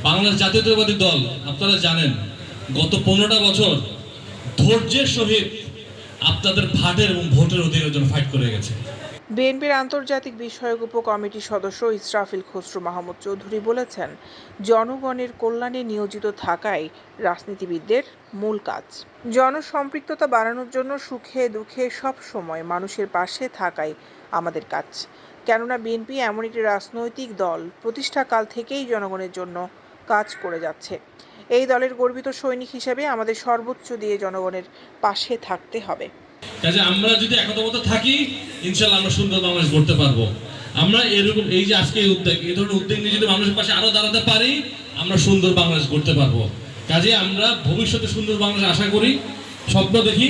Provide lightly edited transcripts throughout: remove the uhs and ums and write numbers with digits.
বাংলাদেশ জাতীয়তাবাদী দল আপনারা জানেন গত 15টা বছর ধৈর্যের সহিত আপনাদের ভাটের এবং ভোটের অধিকারের জন্য ফাইট করে গেছে। বিএনপির আন্তর্জাতিক বিষয়ক উপকমিটির সদস্য ইসরাফিল খসরু মাহমুদ চৌধুরী বলেছেন, জনগণের কল্যাণে নিয়োজিত থাকাই রাজনীতিবিদদের মূল কাজ। জনসম্পৃক্ততা বাড়ানোর জন্য সুখে দুঃখে সব সময় মানুষের পাশে থাকাই আমাদের কাজ। কেননা বিএনপি এমন একটি রাজনৈতিক দল প্রতিষ্ঠাকাল থেকেই জনগণের জন্য কাজ করে যাচ্ছে। এই দলের গর্বিত সৈনিক হিসেবে আমাদের সর্বোচ্চ দিয়ে জনগণের পাশে থাকতে হবে। কাজে আমরা যদি একতাবদ্ধ থাকি, ইনশাআল্লাহ আমরা সুন্দর বাংলাদেশ গড়তে পারবো। আমরা এরকম এই যে আজকে এই ধরনের উদ্যোগ নিয়ে যদি মানুষের পাশে আরো দাঁড়াতে পারি, আমরা সুন্দর বাংলাদেশ গড়তে পারবো। কাজে আমরা ভবিষ্যতে সুন্দর বাংলাদেশ আশা করি, স্বপ্ন দেখি।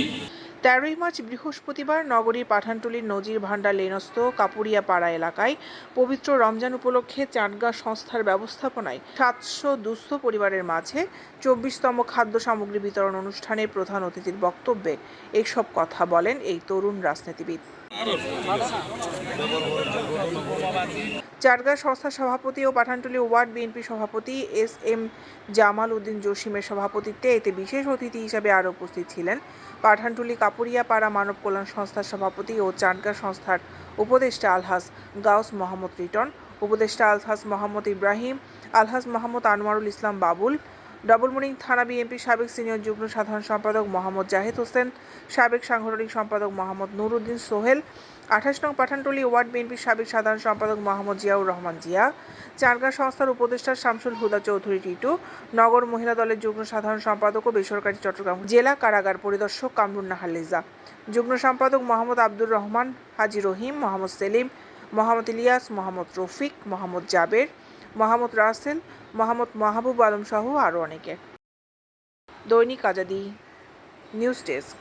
13ই মার্চ বৃহস্পতিবার নগরীর পাঠানটুলির নজির ভান্ডার লেনস্থ কাপুরিয়াপাড়া এলাকায় পবিত্র রমজান উপলক্ষে চাটগাঁ সংস্থার ব্যবস্থাপনায় 700 দুস্থ পরিবারের মাঝে 24তম খাদ্য সামগ্রী বিতরণ অনুষ্ঠানে প্রধান অতিথির বক্তব্যে এসব কথা বলেন এই তরুণ রাজনীতিবিদ। চাটগাঁ সংস্থার সভাপতি ও পাঠানটুলি ওয়ার্ড বিএনপি সভাপতি এস.এম. জামাল উদ্দিন জসিমের সভাপতিত্বে এতে বিশেষ অতিথি হিসেবে আরও উপস্থিত ছিলেন পাঠানটুলি কাপুরিয়াপাড়া মানব কল্যাণ সংস্থার সভাপতি ও চাটগাঁ সংস্থার উপদেষ্টা আলহাজ গাউস মোহাম্মদ রিটন, উপদেষ্টা আলহাজ মোহাম্মদ ইব্রাহিম, আলহাজ মোহাম্মদ আনোয়ারুল ইসলাম বাবুল, ডবলমুরিং থানা বিএনপির সাবেক সিনিয়র যুগ্ম সাধারণ সম্পাদক মোহাম্মদ জাহিদ হোসেন, সাবেক সাংগঠনিক সম্পাদক মোহাম্মদ নুর উদ্দিন সোহেল, 28 নং পাঠানটুলি ওয়ার্ড বিএনপির সাবেক সাধারণ সম্পাদক মোহাম্মদ জিয়াউর রহমান জিয়া, চাটগাঁ সংস্থার উপদেষ্টা শামসুল হুদা চৌধুরী টিটু, নগর মহিলা দলের যুগ্ম সাধারণ সম্পাদক ও বেসরকারি চট্টগ্রাম জেলা কারাগার পরিদর্শক কামরুন নাহার লিজা, যুগ্ম সম্পাদক মোহাম্মদ আব্দুর রহমান, হাজী রহিম, মোহাম্মদ সেলিম, মোহাম্মদ ইলিয়াস, মোহাম্মদ রফিক, মোহাম্মদ জাবের, মোহাম্মদ রাসেল, মোহাম্মদ মাহবুব আলম সহ আরও অনেকে। দৈনিক আজাদী নিউজ ডেস্ক।